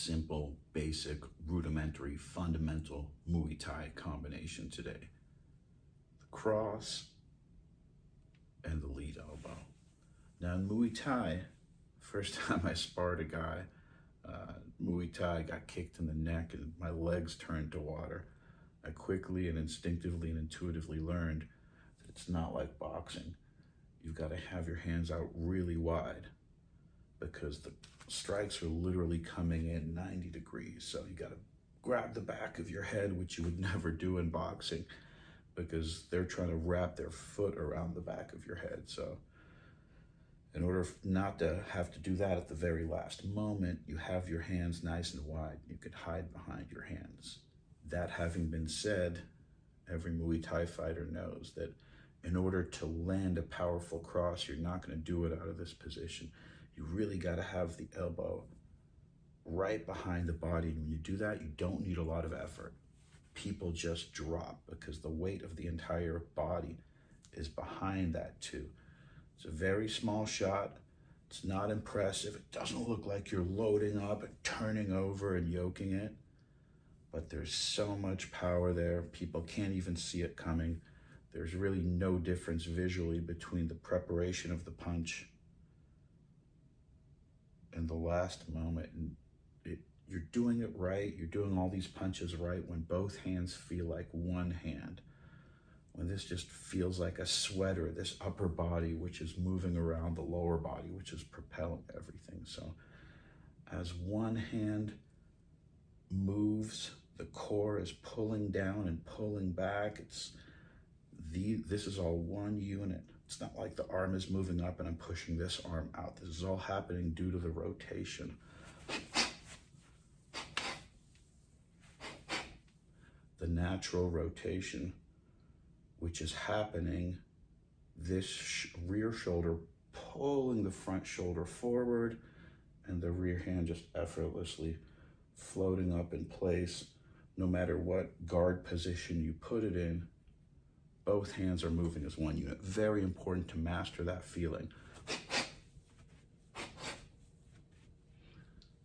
simple, basic, rudimentary, fundamental Muay Thai combination today. The cross and the lead elbow. Now in Muay Thai, first time I sparred a guy, Muay Thai, got kicked in the neck and my legs turned to water. I quickly and instinctively and intuitively learned that it's not like boxing. You've got to have your hands out really wide because the strikes are literally coming in 90 degrees. So you got to grab the back of your head, which you would never do in boxing because they're trying to wrap their foot around the back of your head. So in order not to have to do that at the very last moment, you have your hands nice and wide. You could hide behind your hands. That having been said, every Muay Thai fighter knows that in order to land a powerful cross, you're not going to do it out of this position. You really got to have the elbow right behind the body. And when you do that, you don't need a lot of effort. People just drop because the weight of the entire body is behind that too. It's a very small shot. It's not impressive. It doesn't look like you're loading up and turning over and yoking it, but there's so much power there. People can't even see it coming. There's really no difference visually between the preparation of the punch and the last moment. And you're doing it right. You're doing all these punches right when both hands feel like one hand. When this just feels like a sweater, this upper body, which is moving around the lower body, which is propelling everything. So as one hand moves, the core is pulling down and pulling back. This is all one unit. It's not like the arm is moving up and I'm pushing this arm out. This is all happening due to the rotation. The natural rotation, which is happening, this rear shoulder pulling the front shoulder forward and the rear hand just effortlessly floating up in place. No matter what guard position you put it in, both hands are moving as one unit. Very important to master that feeling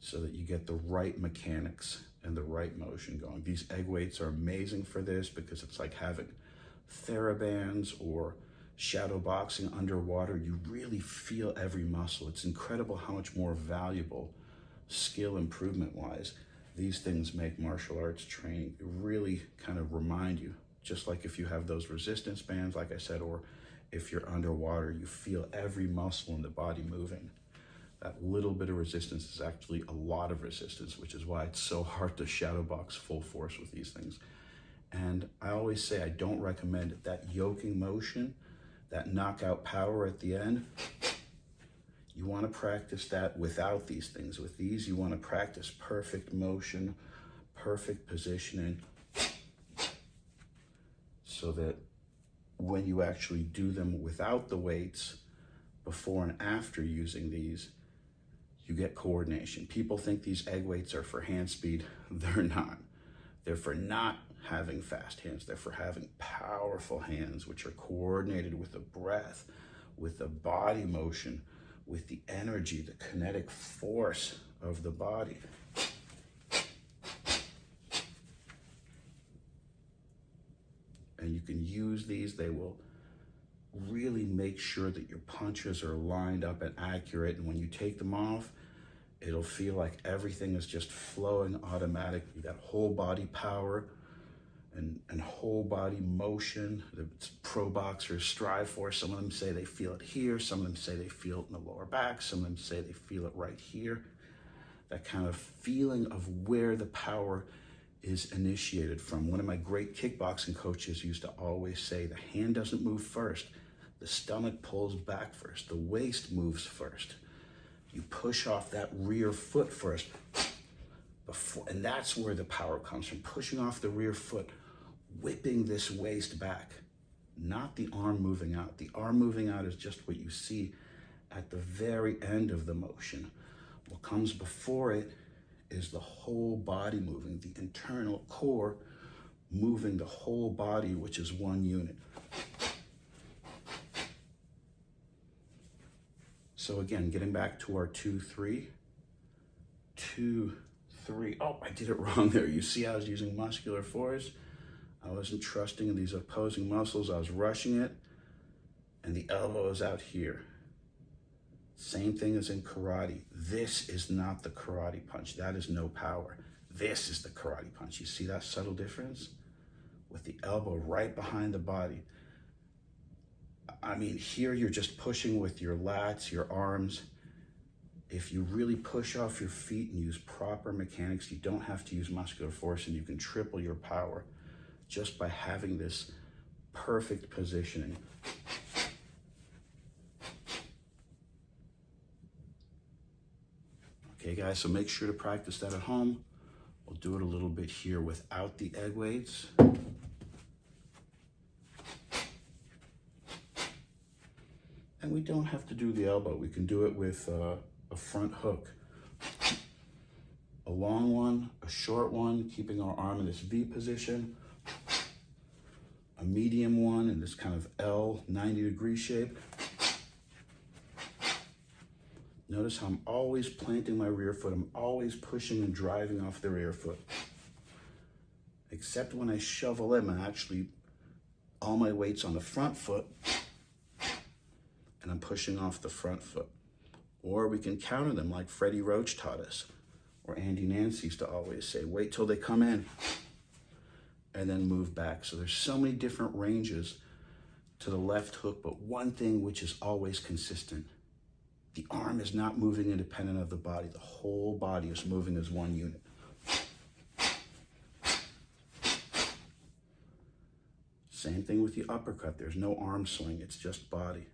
so that you get the right mechanics and the right motion going. These egg weights are amazing for this because it's like having therabands or shadow boxing underwater. You really feel every muscle. It's incredible how much more valuable skill improvement wise these things make martial arts training. It really kind of remind you, just like if you have those resistance bands, like I said, or if you're underwater, you feel every muscle in the body moving. That little bit of resistance is actually a lot of resistance, which is why it's so hard to shadow box full force with these things. And I always say I don't recommend it. That yoking motion, that knockout power at the end, you want to practice that without these things. With these, you want to practice perfect motion, perfect positioning, so that when you actually do them without the weights, before and after using these, you get coordination. People think these egg weights are for hand speed. They're not. They're for not having fast hands. They're for having powerful hands, which are coordinated with the breath, with the body motion, with the energy, the kinetic force of the body. And you can use these. They will really make sure that your punches are lined up and accurate. And when you take them off, it'll feel like everything is just flowing automatically. You got whole body power and whole body motion that pro boxers strive for. Some of them say they feel it here. Some of them say they feel it in the lower back. Some of them say they feel it right here. That kind of feeling of where the power is initiated from. One of my great kickboxing coaches used to always say, the hand doesn't move first. The stomach pulls back first. The waist moves first. You push off that rear foot first. And that's where the power comes from. Pushing off the rear foot, whipping this waist back, not the arm moving out. The arm moving out is just what you see at the very end of the motion. What comes before it is the whole body moving, the internal core moving the whole body, which is one unit. So again, getting back to our 2-3, 2, 3. Oh, I did it wrong there. You see I was using muscular force? I wasn't trusting in these opposing muscles. I was rushing it, and the elbow is out here. Same thing as in karate. This is not the karate punch. That is no power. This is the karate punch. You see that subtle difference? With the elbow right behind the body. I mean, here you're just pushing with your lats, your arms. If you really push off your feet and use proper mechanics, you don't have to use muscular force, and you can triple your power just by having this perfect positioning. Okay, guys, so make sure to practice that at home. We'll do it a little bit here without the egg weights. And we don't have to do the elbow. We can do it with a front hook. A long one, a short one, keeping our arm in this V position. A medium one in this kind of L 90-degree shape. Notice how I'm always planting my rear foot. I'm always pushing and driving off the rear foot. Except when I shovel in, I'm actually, all my weight's on the front foot, and I'm pushing off the front foot. Or we can counter them like Freddie Roach taught us, or Andy Nance used to always say, wait till they come in, and then move back. So there's so many different ranges to the left hook, but one thing which is always consistent: the arm is not moving independent of the body. The whole body is moving as one unit. Same thing with the uppercut. There's no arm swing, it's just body.